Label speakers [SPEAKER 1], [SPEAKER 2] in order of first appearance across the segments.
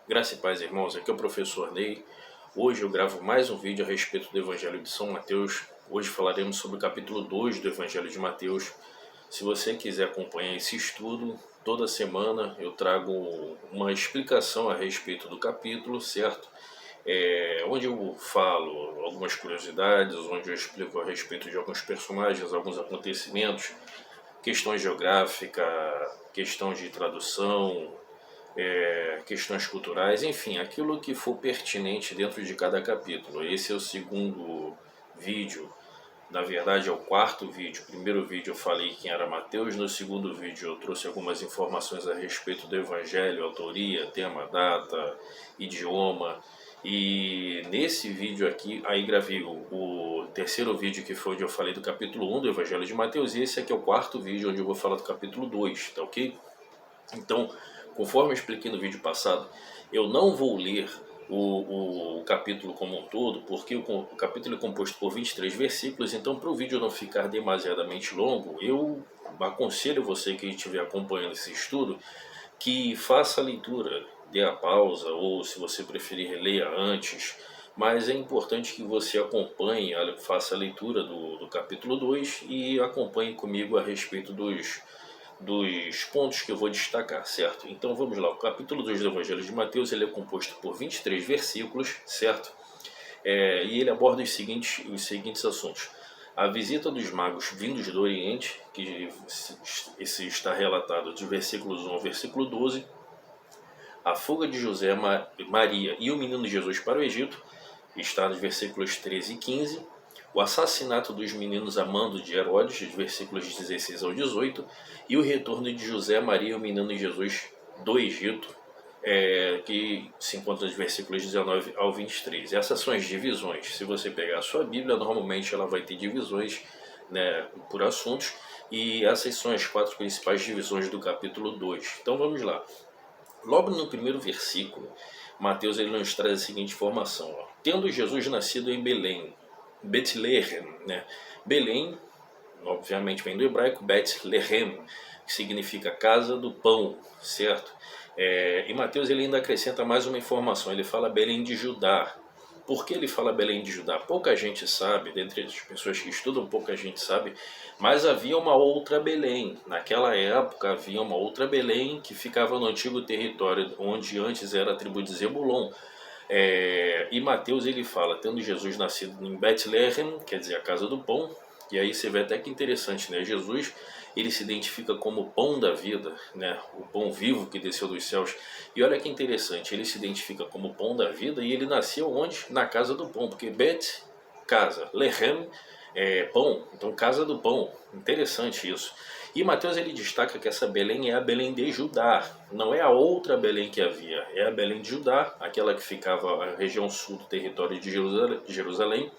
[SPEAKER 1] Graça e paz, irmãos. Aqui é o professor Ney. Hoje eu gravo mais um vídeo a respeito do Evangelho de São Mateus. Hoje falaremos sobre o capítulo 2 do Evangelho de Mateus. Se você quiser acompanhar esse estudo, toda semana eu trago uma explicação a respeito do capítulo, certo? Onde eu falo algumas curiosidades, onde eu explico a respeito de alguns personagens, alguns acontecimentos, questões geográficas, questões de tradução, questões culturais, enfim, aquilo que for pertinente dentro de cada capítulo. Esse é o segundo vídeo, na verdade é o quarto vídeo. O primeiro vídeo eu falei quem era Mateus, no segundo vídeo eu trouxe algumas informações a respeito do Evangelho, autoria, tema, data, idioma. E nesse vídeo aqui, aí gravei o terceiro vídeo, que foi onde eu falei do capítulo 1 do Evangelho de Mateus, e esse aqui é o quarto vídeo onde eu vou falar do capítulo 2, tá ok? Então, conforme eu expliquei no vídeo passado, eu não vou ler o capítulo como um todo, porque o capítulo é composto por 23 versículos, então para o vídeo não ficar demasiadamente longo, eu aconselho você que estiver acompanhando esse estudo, que faça a leitura, dê a pausa, ou se você preferir, leia antes, mas é importante que você acompanhe, faça a leitura do capítulo 2 e acompanhe comigo a respeito dos pontos que eu vou destacar, certo? Então vamos lá, o capítulo 2 do Evangelho de Mateus ele é composto por 23 versículos, certo? E ele aborda os seguintes assuntos. A visita dos magos vindos do Oriente, que esse está relatado de versículos 1 ao versículo 12, a fuga de José, Maria e o menino Jesus para o Egito, está nos versículos 13 e 15, o assassinato dos meninos a mando de Herodes, dos versículos 16 ao 18, e o retorno de José, Maria e o menino Jesus do Egito, que se encontra nos versículos 19 ao 23. Essas são as divisões. Se você pegar a sua Bíblia, normalmente ela vai ter divisões, né, por assuntos, e essas são as 4 principais divisões do capítulo 2. Então vamos lá. Logo no primeiro versículo, Mateus ele nos traz a seguinte informação: ó. Tendo Jesus nascido em Belém, Betlehem, né? Belém, obviamente vem do hebraico Betlehem, que significa casa do pão, certo? E Mateus ele ainda acrescenta mais uma informação, ele fala Belém de Judá. Por que ele fala Belém de Judá? Pouca gente sabe, dentre as pessoas que estudam, pouca gente sabe, mas havia uma outra Belém. Naquela época havia uma outra Belém que ficava no antigo território onde antes era a tribo de Zebulon. E Mateus ele fala, tendo Jesus nascido em Betlehem, quer dizer, a casa do pão, e aí você vê até que interessante, né? Jesus ele se identifica como o pão da vida, né? O pão vivo que desceu dos céus. E olha que interessante, ele se identifica como o pão da vida e ele nasceu onde? Na casa do pão, porque Bet, casa, Lehem, pão, então casa do pão. Interessante isso. E Mateus ele destaca que essa Belém é a Belém de Judá, não é a outra Belém que havia, é a Belém de Judá, aquela que ficava na região sul do território de Jerusalém.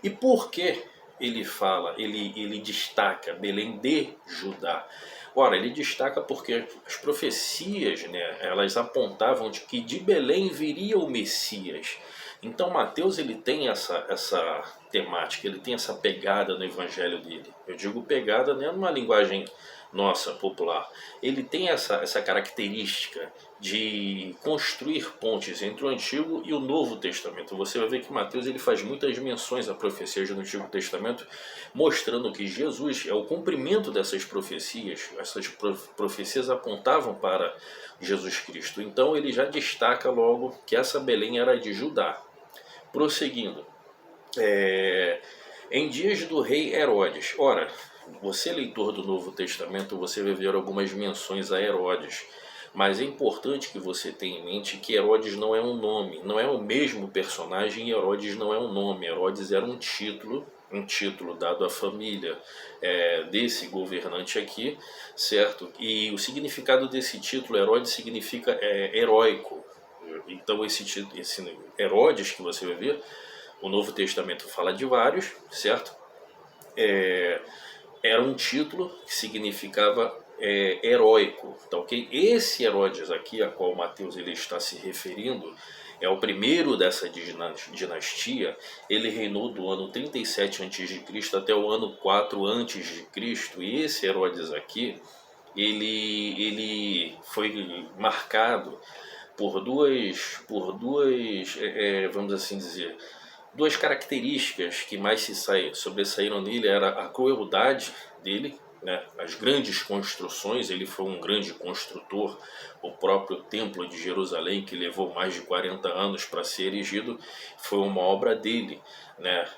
[SPEAKER 1] E por que ele fala, ele destaca Belém de Judá? Ora, ele destaca porque as profecias, né, elas apontavam de que de Belém viria o Messias. Então Mateus ele tem essa temática, ele tem essa pegada no evangelho dele. Eu digo pegada não é numa linguagem nossa, popular. Ele tem essa característica de construir pontes entre o Antigo e o Novo Testamento. Você vai ver que Mateus ele faz muitas menções a profecias do Antigo Testamento, mostrando que Jesus é o cumprimento dessas profecias. Essas profecias apontavam para Jesus Cristo. Então ele já destaca logo que essa Belém era de Judá. Prosseguindo, em dias do rei Herodes. Ora, você leitor do Novo Testamento, você vai ver algumas menções a Herodes. Mas é importante que você tenha em mente que Herodes não é um nome, não é o mesmo personagem, Herodes não é um nome. Herodes era um título dado à família desse governante aqui, certo? E o significado desse título, Herodes, significa heróico. Então esse Herodes que você vai ver, o Novo Testamento fala de vários, certo? Era um título que significava heróico, tá ok? Esse Herodes aqui, a qual Mateus ele está se referindo, é o primeiro dessa dinastia. Ele reinou do ano 37 a.C. até o ano 4 a.C. E esse Herodes aqui, ele foi marcado vamos assim dizer, duas características que mais sobressaíram nele era a crueldade dele, né? As grandes construções. Ele foi um grande construtor. O próprio Templo de Jerusalém, que levou mais de 40 anos para ser erigido, foi uma obra dele, né?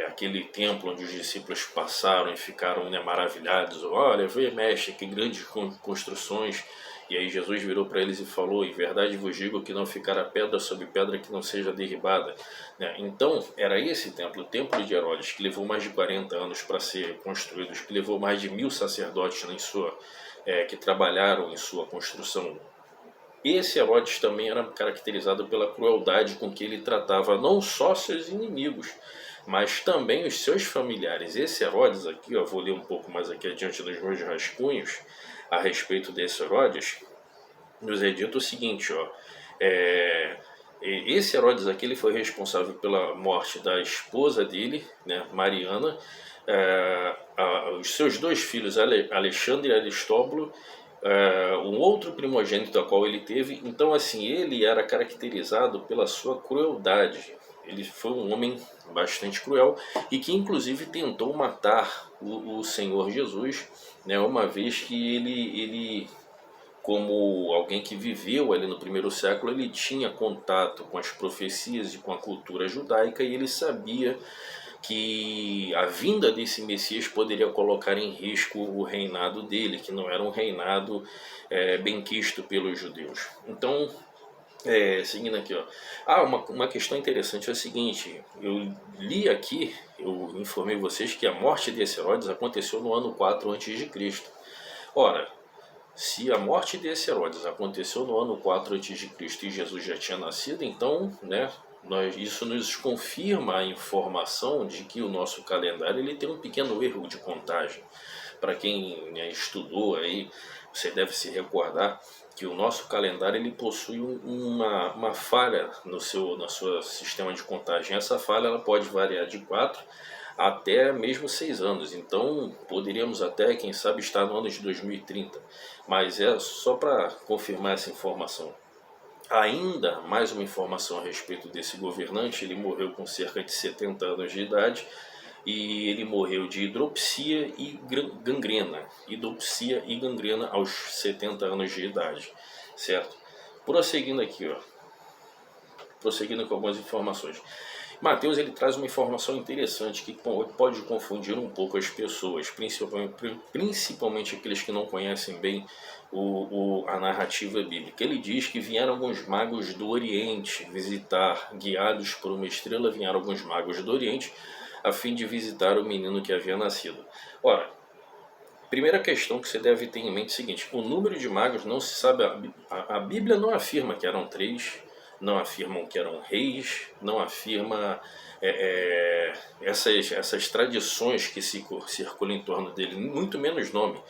[SPEAKER 1] Aquele templo onde os discípulos passaram e ficaram, né, maravilhados. Olha, vê, mestre, que grandes construções. E aí Jesus virou para eles e falou: em verdade vos digo que não ficará pedra sobre pedra que não seja derribada, né? Então era esse templo, o templo de Herodes, que levou mais de 40 anos para ser construído, que levou mais de 1000 sacerdotes que trabalharam em sua construção. Esse Herodes também era caracterizado pela crueldade com que ele tratava não só seus inimigos, mas também os seus familiares. Esse Herodes aqui, eu vou ler um pouco mais aqui adiante nos meus rascunhos a respeito desse Herodes. Nos é dito o seguinte, esse Herodes aqui, ele foi responsável pela morte da esposa dele, né, Mariana, os seus dois filhos, Alexandre e Aristóbulo, um outro primogênito a qual ele teve. Então, assim, ele era caracterizado pela sua crueldade. Ele foi um homem bastante cruel e que inclusive tentou matar o Senhor Jesus, né, uma vez que ele, como alguém que viveu ali no primeiro século, ele tinha contato com as profecias e com a cultura judaica, e ele sabia que a vinda desse Messias poderia colocar em risco o reinado dele, que não era um reinado benquisto pelos judeus. Então, seguindo aqui, uma questão interessante é o seguinte: eu li aqui, eu informei vocês que a morte desse Herodes aconteceu no ano 4 a.C. Ora, se a morte desse Herodes aconteceu no ano 4 a.C. e Jesus já tinha nascido, então, né, isso nos confirma a informação de que o nosso calendário ele tem um pequeno erro de contagem. Para quem, né, estudou aí, você deve se recordar que o nosso calendário ele possui uma falha no seu sistema de contagem. Essa falha ela pode variar de 4 até mesmo 6 anos. Então poderíamos até, quem sabe, estar no ano de 2030. Mas é só para confirmar essa informação. Ainda mais uma informação a respeito desse governante: ele morreu com cerca de 70 anos de idade, e ele morreu de hidropsia e gangrena. Hidropsia e gangrena aos 70 anos de idade, certo? Prosseguindo aqui, prosseguindo com algumas informações. Mateus ele traz uma informação interessante que pode confundir um pouco as pessoas, principalmente aqueles que não conhecem bem a narrativa bíblica. Ele diz que vieram alguns magos do Oriente visitar, guiados por uma estrela, vieram alguns magos do Oriente a fim de visitar o menino que havia nascido. Ora, primeira questão que você deve ter em mente é o seguinte: o número de magos não se sabe. A Bíblia não afirma que eram 3, não afirmam que eram reis, não afirma essas tradições que circulam em torno dele, muito menos nome.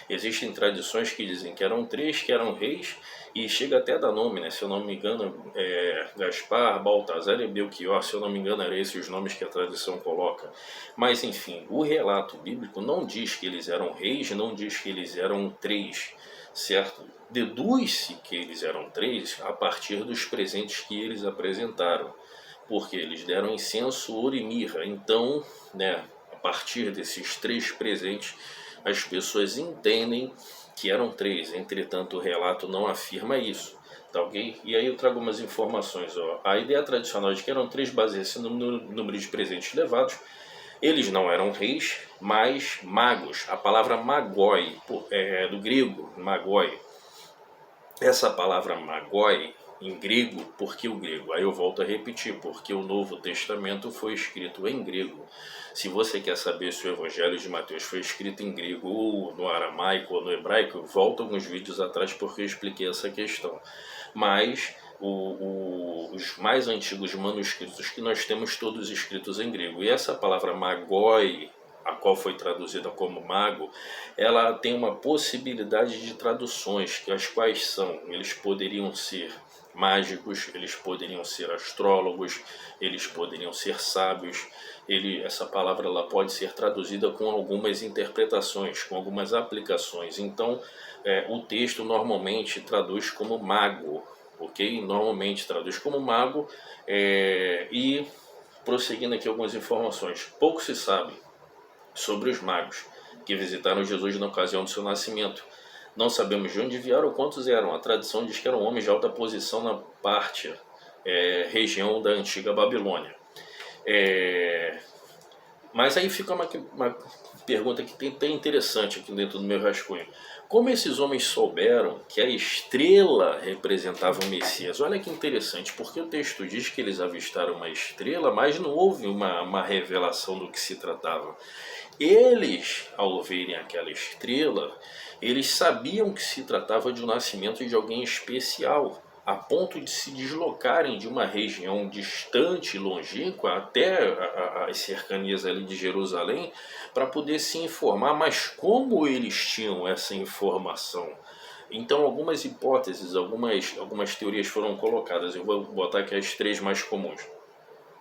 [SPEAKER 1] Existem tradições que dizem que eram 3, que eram reis, e chega até a dar nome, né? Se eu não me engano, Gaspar, Baltazar e Belchior, se eu não me engano, eram esses os nomes que a tradição coloca. Mas enfim, o relato bíblico não diz que eles eram reis, não diz que eles eram 3, certo? Deduz-se que eles eram 3 a partir dos presentes que eles apresentaram, porque eles deram incenso, ouro e mirra. Então, né, a partir desses 3 presentes, as pessoas entendem que eram 3. Entretanto, o relato não afirma isso, tá ok? E aí eu trago umas informações. A ideia tradicional de que eram 3 baseia-se no número de presentes levados. Eles não eram reis, mas magos. A palavra magoi, do grego, magoi. Essa palavra magoi, em grego, por que o grego? Aí eu volto a repetir: porque o Novo Testamento foi escrito em grego. Se você quer saber se o Evangelho de Mateus foi escrito em grego, ou no aramaico, ou no hebraico, volta alguns vídeos atrás porque eu expliquei essa questão. Mas os mais antigos manuscritos que nós temos, todos escritos em grego. E essa palavra magoi, a qual foi traduzida como mago, ela tem uma possibilidade de traduções, que as quais são: eles poderiam ser mágicos, eles poderiam ser astrólogos, eles poderiam ser sábios. Essa palavra ela pode ser traduzida com algumas interpretações, com algumas aplicações. Então, o texto normalmente traduz como mago, ok? Normalmente traduz como mago, e prosseguindo aqui algumas informações. Pouco se sabe sobre os magos que visitaram Jesus na ocasião do seu nascimento. Não sabemos de onde vieram ou quantos eram. A tradição diz que eram homens de alta posição na Pártia, região da antiga Babilônia. Mas aí fica uma pergunta que tem interessante aqui dentro do meu rascunho. Como esses homens souberam que a estrela representava o Messias? Olha que interessante, porque o texto diz que eles avistaram uma estrela, mas não houve uma revelação do que se tratava. Eles, ao verem aquela estrela, eles sabiam que se tratava de um nascimento de alguém especial, a ponto de se deslocarem de uma região distante e longínqua até as cercanias ali de Jerusalém para poder se informar. Mas como eles tinham essa informação? Então algumas hipóteses, algumas teorias foram colocadas. Eu vou botar aqui as três mais comuns.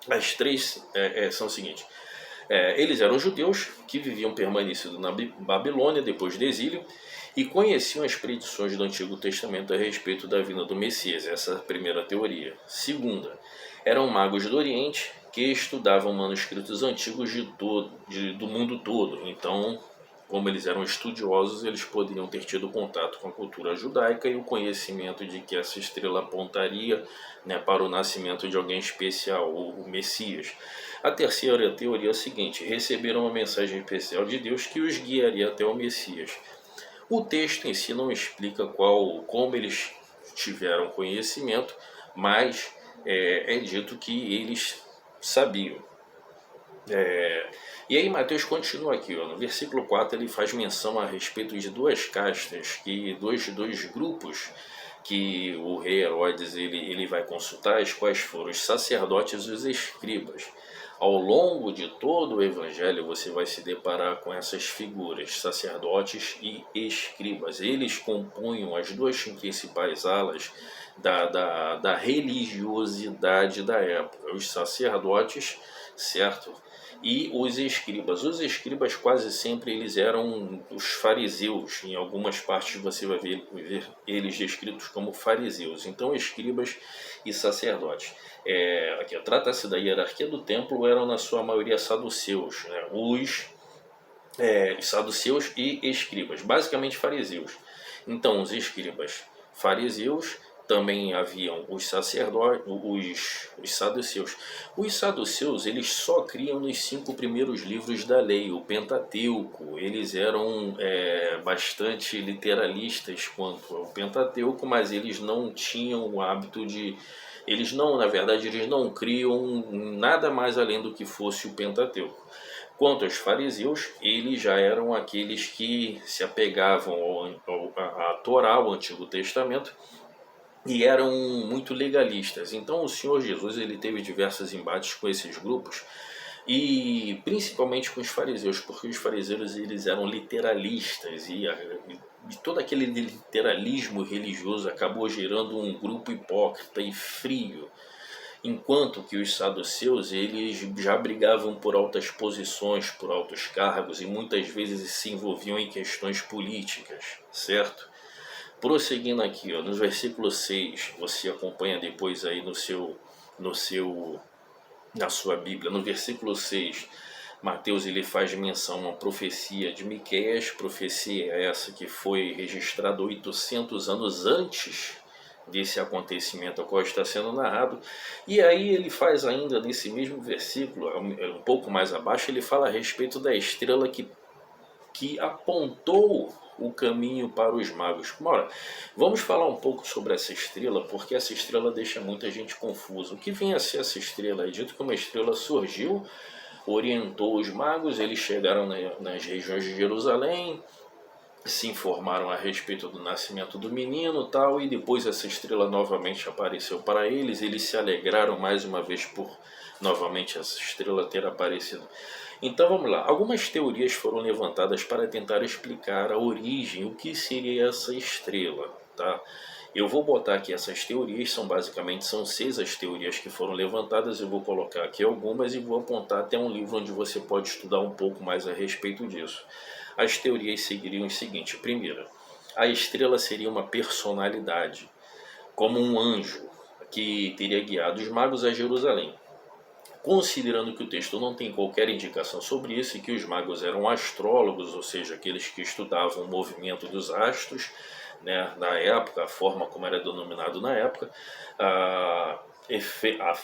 [SPEAKER 1] As três são o seguinte. Eles eram judeus que viviam permanecido na Babilônia depois do exílio e conheciam as predições do Antigo Testamento a respeito da vinda do Messias. Essa é a primeira teoria. Segunda, eram magos do Oriente que estudavam manuscritos antigos do mundo todo. Então, como eles eram estudiosos, eles poderiam ter tido contato com a cultura judaica e o conhecimento de que essa estrela apontaria, né, para o nascimento de alguém especial, o Messias. A terceira teoria é a seguinte: receberam uma mensagem especial de Deus que os guiaria até o Messias. O texto em si não explica como eles tiveram conhecimento, mas é dito que eles sabiam. E aí Mateus continua aqui, ó, no versículo 4 ele faz menção a respeito de duas castas, dois grupos que o rei Herodes ele vai consultar, as quais foram os sacerdotes e os escribas. Ao longo de todo o evangelho você vai se deparar com essas figuras, sacerdotes e escribas. Eles compunham as duas principais alas da religiosidade da época. Os sacerdotes, certo? E os escribas. Os escribas quase sempre eles eram os fariseus. Em algumas partes você vai ver eles descritos como fariseus. Então escribas e sacerdotes. Aqui trata-se da hierarquia do templo, eram na sua maioria saduceus, né? Os saduceus e escribas, basicamente fariseus. Então os escribas fariseus, também haviam os sacerdotes, os saduceus. Os saduceus eles só criam nos 5 primeiros livros da lei, o Pentateuco. Eles eram bastante literalistas quanto ao Pentateuco, mas eles não tinham o hábito de... Eles não criam nada mais além do que fosse o Pentateuco. Quanto aos fariseus, eles já eram aqueles que se apegavam à Torá, ao Antigo Testamento, e eram muito legalistas. Então o Senhor Jesus ele teve diversos embates com esses grupos, e principalmente com os fariseus, porque os fariseus eles eram literalistas e todo aquele literalismo religioso acabou gerando um grupo hipócrita e frio, enquanto que os saduceus eles já brigavam por altas posições, por altos cargos e muitas vezes se envolviam em questões políticas, certo? Prosseguindo aqui, ó, no versículo 6, você acompanha depois aí na sua Bíblia, no versículo 6, Mateus ele faz menção a uma profecia de Miqueias, profecia essa que foi registrada 800 anos antes desse acontecimento ao qual está sendo narrado. E aí ele faz ainda nesse mesmo versículo, um pouco mais abaixo, ele fala a respeito da estrela que apontou o caminho para os magos. Ora, vamos falar um pouco sobre essa estrela, porque essa estrela deixa muita gente confusa. O que vem a ser essa estrela? É dito que uma estrela surgiu, orientou os magos, eles chegaram nas regiões de Jerusalém, se informaram a respeito do nascimento do menino tal, e depois essa estrela novamente apareceu para eles, eles se alegraram mais uma vez por novamente essa estrela ter aparecido. Então vamos lá, algumas teorias foram levantadas para tentar explicar a origem, o que seria essa estrela, tá? Eu vou botar aqui essas teorias, são 6 as teorias que foram levantadas, eu vou colocar aqui algumas e vou apontar até um livro onde você pode estudar um pouco mais a respeito disso. As teorias seguiriam o seguinte: primeira, a estrela seria uma personalidade. como um anjo que teria guiado os magos a Jerusalém. Considerando que o texto não tem qualquer indicação sobre isso e que os magos eram astrólogos, ou seja, aqueles que estudavam o movimento dos astros, né, na época, a forma como era denominado na época,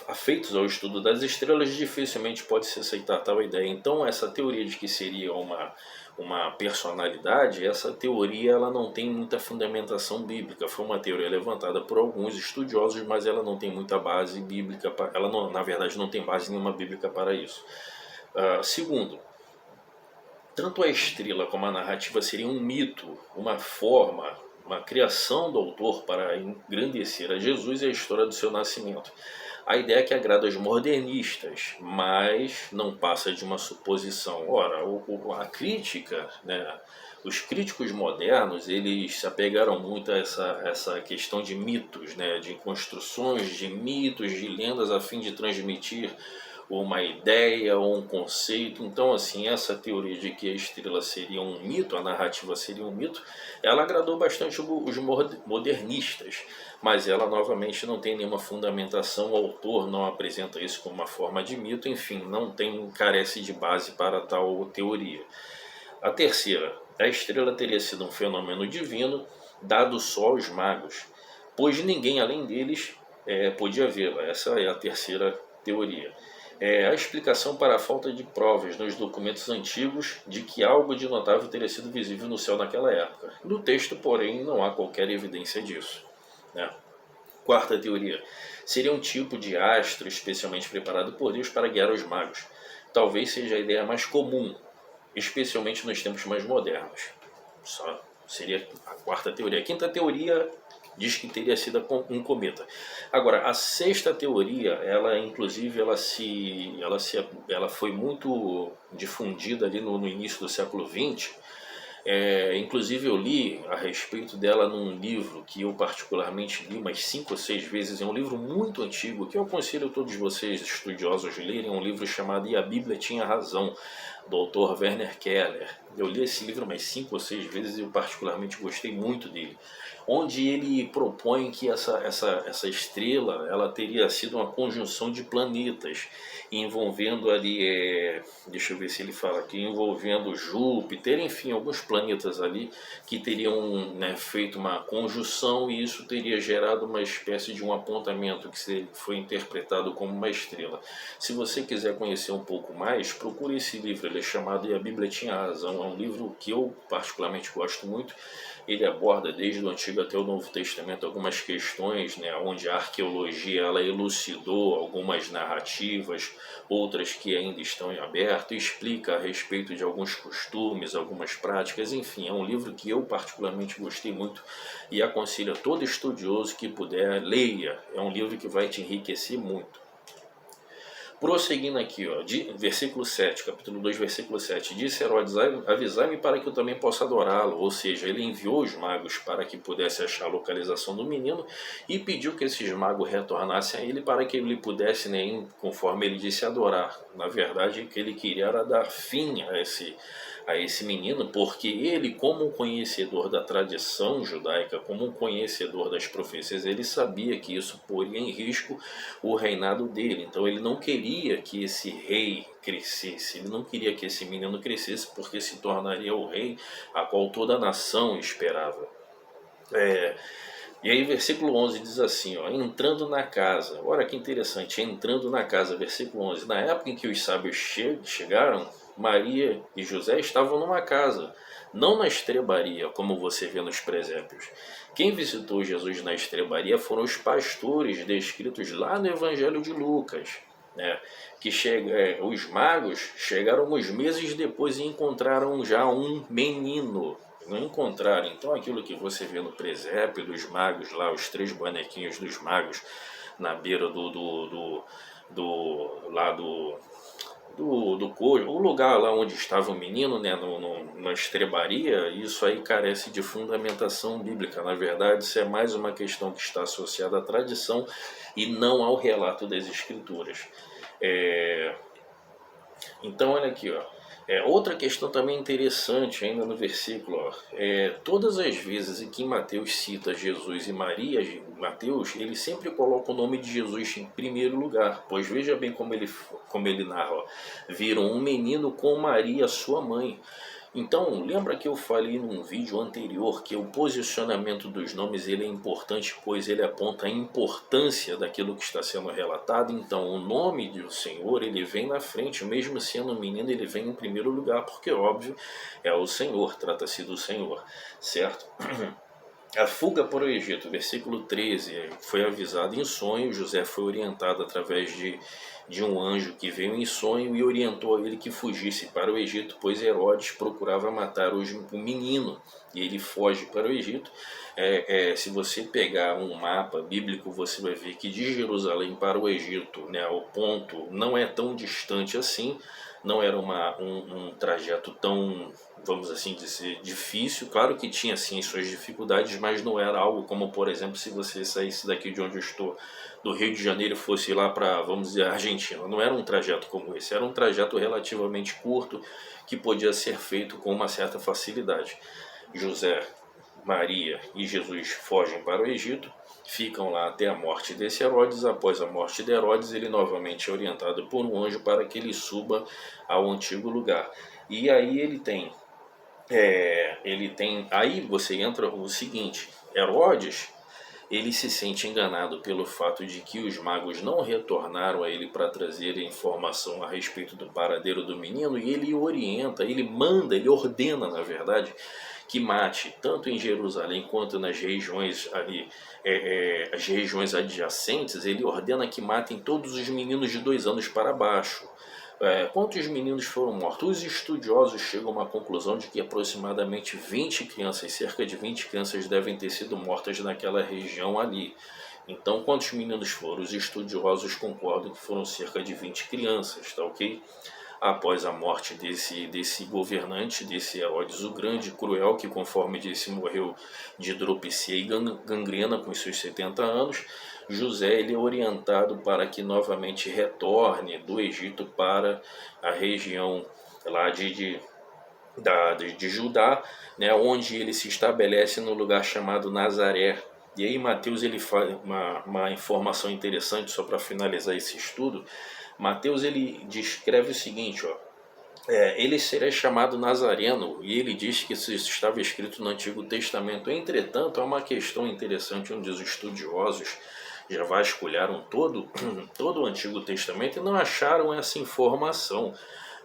[SPEAKER 1] afeitos ao estudo das estrelas, dificilmente pode-se aceitar tal ideia. Então, essa teoria de que seria uma personalidade, essa teoria ela não tem muita fundamentação bíblica. Foi uma teoria levantada por alguns estudiosos, mas ela não tem muita base bíblica, ela não, na verdade não tem base nenhuma bíblica para isso. Segundo, tanto a estrela como a narrativa seria um mito, uma forma, uma criação do autor para engrandecer a Jesus e a história do seu nascimento. A ideia que agrada aos modernistas, mas não passa de uma suposição. Ora, a crítica, né, os críticos modernos, eles se apegaram muito a essa questão de mitos, né, de construções de mitos, de lendas, a fim de transmitir uma ideia ou um conceito. Então, assim, essa teoria de que a estrela seria um mito, a narrativa seria um mito, ela agradou bastante os modernistas, mas ela novamente não tem nenhuma fundamentação, o autor não apresenta isso como uma forma de mito, enfim, carece de base para tal teoria. A terceira, a estrela teria sido um fenômeno divino dado só aos magos, pois ninguém além deles podia vê-la. Essa é a terceira teoria. A explicação para a falta de provas nos documentos antigos de que algo de notável teria sido visível no céu naquela época. No texto, porém, não há qualquer evidência disso, né? Quarta teoria, seria um tipo de astro especialmente preparado por Deus para guiar os magos. Talvez seja a ideia mais comum, especialmente nos tempos mais modernos. Só seria a quarta teoria. A quinta teoria diz que teria sido um cometa. Agora, a sexta teoria, ela inclusive ela foi muito difundida ali no início do século XX. Inclusive eu li a respeito dela num livro que eu particularmente li umas 5 ou 6 vezes. É um livro muito antigo que eu aconselho a todos vocês estudiosos lerem. É um livro chamado E a Bíblia Tinha Razão, do Dr. Werner Keller. Eu li esse livro umas 5 ou 6 vezes e eu particularmente gostei muito dele, onde ele propõe que essa estrela ela teria sido uma conjunção de planetas, envolvendo ali, deixa eu ver se ele fala aqui, envolvendo Júpiter, enfim, alguns planetas ali que teriam, né, feito uma conjunção, e isso teria gerado uma espécie de um apontamento que foi interpretado como uma estrela. Se você quiser conhecer um pouco mais, procure esse livro, ele é chamado E a Bíblia Tinha Razão. É um livro que eu particularmente gosto muito. Ele aborda desde o Antigo até o Novo Testamento algumas questões, né, onde a arqueologia ela elucidou algumas narrativas, outras que ainda estão em aberto, e explica a respeito de alguns costumes, algumas práticas, enfim, é um livro que eu particularmente gostei muito e aconselho a todo estudioso que puder, leia. É um livro que vai te enriquecer muito. Prosseguindo aqui, versículo 7, capítulo 2, versículo 7. Disse Herodes, avisai-me para que eu também possa adorá-lo. Ou seja, ele enviou os magos para que pudesse achar a localização do menino e pediu que esses magos retornassem a ele para que ele pudesse, né, conforme ele disse, adorar. Na verdade, o que ele queria era dar fim a esse menino, porque ele, como um conhecedor da tradição judaica, como um conhecedor das profecias, ele sabia que isso poria em risco o reinado dele. Então ele não queria que esse rei crescesse, ele não queria que esse menino crescesse, porque se tornaria o rei a qual toda a nação esperava. E aí versículo 11 diz assim, entrando na casa, olha que interessante, entrando na casa, versículo 11, na época em que os sábios chegaram, Maria e José estavam numa casa, não na estrebaria, como você vê nos presépios. Quem visitou Jesus na estrebaria foram os pastores descritos lá no Evangelho de Lucas, né? Os magos chegaram alguns meses depois e encontraram já um menino. Não encontraram. Então aquilo que você vê no presépio dos magos lá, os 3 bonequinhos dos magos na beira do o lugar lá onde estava o menino, né, na estrebaria, isso aí carece de fundamentação bíblica. Na verdade, isso é mais uma questão que está associada à tradição e não ao relato das escrituras. Então olha aqui, Outra questão também interessante ainda no versículo, ó, todas as vezes em que Mateus cita Jesus e Maria, Mateus, ele sempre coloca o nome de Jesus em primeiro lugar, pois veja bem como ele narra, ó, viram um menino com Maria, sua mãe. Então, lembra que eu falei num vídeo anterior que o posicionamento dos nomes ele é importante, pois ele aponta a importância daquilo que está sendo relatado. Então, o nome do Senhor ele vem na frente, mesmo sendo um menino, ele vem em primeiro lugar, porque óbvio é o Senhor, trata-se do Senhor, certo? A fuga para o Egito, versículo 13, foi avisado em sonho, José foi orientado através de um anjo que veio em sonho e orientou a ele que fugisse para o Egito, pois Herodes procurava matar o menino, e ele foge para o Egito. Se você pegar um mapa bíblico, você vai ver que de Jerusalém para o Egito, né, o ponto não é tão distante assim, não era um trajeto tão, vamos assim dizer, difícil. Claro que tinha sim suas dificuldades, mas não era algo como, por exemplo, se você saísse daqui de onde eu estou, do Rio de Janeiro, e fosse lá para, vamos dizer, Argentina. Não era um trajeto como esse, era um trajeto relativamente curto que podia ser feito com uma certa facilidade. José, Maria e Jesus fogem para o Egito, ficam lá até a morte desse Herodes. Após a morte de Herodes, ele novamente é orientado por um anjo para que ele suba ao antigo lugar. E aí aí você entra o seguinte: Herodes, ele se sente enganado pelo fato de que os magos não retornaram a ele para trazer informação a respeito do paradeiro do menino, e ele orienta, ele manda, ele ordena, na verdade, que mate tanto em Jerusalém quanto nas regiões ali, as regiões adjacentes. Ele ordena que matem todos os meninos de 2 anos para baixo. Quantos meninos foram mortos? Os estudiosos chegam a uma conclusão de que aproximadamente 20 crianças, cerca de 20 crianças devem ter sido mortas naquela região ali. Então, quantos meninos foram? Os estudiosos concordam que foram cerca de 20 crianças, tá ok? Após a morte desse governante, desse Herodes o Grande, cruel, que conforme disse morreu de hidropisia e gangrena com seus 70 anos, José ele é orientado para que novamente retorne do Egito para a região lá de Judá, né, onde ele se estabelece no lugar chamado Nazaré. E aí Mateus ele faz uma informação interessante só para finalizar esse estudo. Mateus ele descreve o seguinte, ó, ele seria chamado Nazareno, e ele diz que isso estava escrito no Antigo Testamento. Entretanto, há uma questão interessante onde os estudiosos já vasculharam todo o Antigo Testamento e não acharam essa informação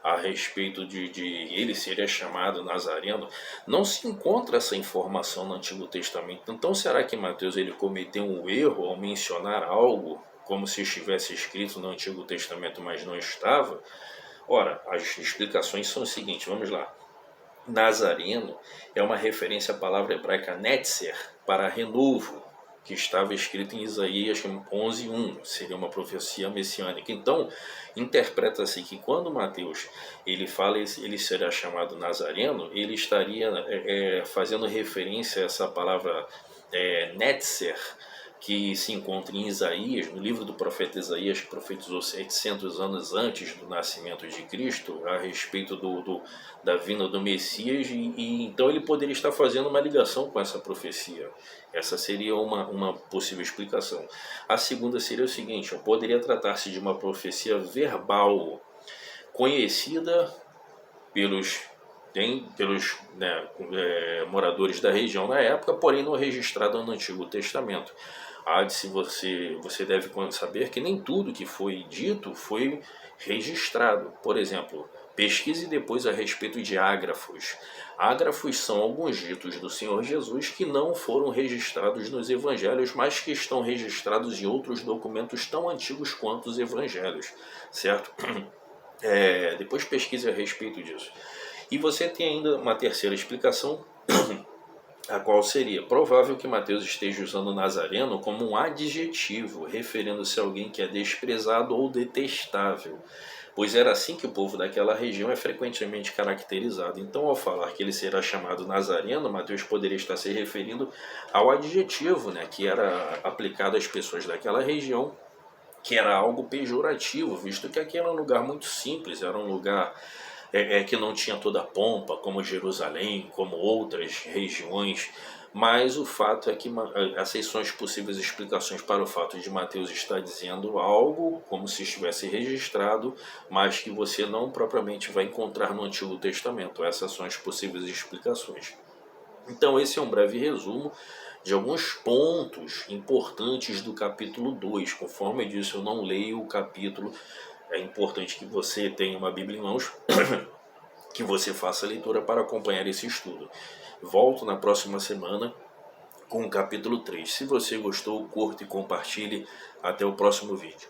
[SPEAKER 1] a respeito de ele seria chamado Nazareno. Não se encontra essa informação no Antigo Testamento. Então, será que Mateus ele cometeu um erro ao mencionar algo como se estivesse escrito no Antigo Testamento, mas não estava? Ora, as explicações são o seguinte, vamos lá. Nazareno é uma referência à palavra hebraica netzer, para renovo, que estava escrito em Isaías 11:1, seria uma profecia messiânica. Então, interpreta-se que quando Mateus ele fala ele será chamado Nazareno, ele estaria fazendo referência a essa palavra netzer, que se encontra em Isaías, no livro do profeta Isaías, que profetizou 700 anos antes do nascimento de Cristo, a respeito da vinda do Messias, e então ele poderia estar fazendo uma ligação com essa profecia. Essa seria uma possível explicação. A segunda seria o seguinte: poderia tratar-se de uma profecia verbal, conhecida pelos moradores da região na época, porém não registrada no Antigo Testamento. Você deve saber que nem tudo que foi dito foi registrado. Por exemplo, pesquise depois a respeito de ágrafos. Ágrafos são alguns ditos do Senhor Jesus que não foram registrados nos evangelhos, mas que estão registrados em outros documentos tão antigos quanto os evangelhos, certo? Depois pesquise a respeito disso. E você tem ainda uma terceira explicação, a qual seria provável que Mateus esteja usando Nazareno como um adjetivo, referindo-se a alguém que é desprezado ou detestável, pois era assim que o povo daquela região é frequentemente caracterizado. Então, ao falar que ele será chamado Nazareno, Mateus poderia estar se referindo ao adjetivo, né, que era aplicado às pessoas daquela região, que era algo pejorativo, visto que aquele era um lugar muito simples, era um lugar que não tinha toda a pompa, como Jerusalém, como outras regiões, mas o fato é que essas são as possíveis explicações para o fato de Mateus estar dizendo algo como se estivesse registrado, mas que você não propriamente vai encontrar no Antigo Testamento. Essas são as possíveis explicações. Então esse é um breve resumo de alguns pontos importantes do capítulo 2. Conforme eu disse, eu não leio o capítulo. É importante que você tenha uma Bíblia em mãos, que você faça a leitura para acompanhar esse estudo. Volto na próxima semana com o capítulo 3. Se você gostou, curta e compartilhe. Até o próximo vídeo.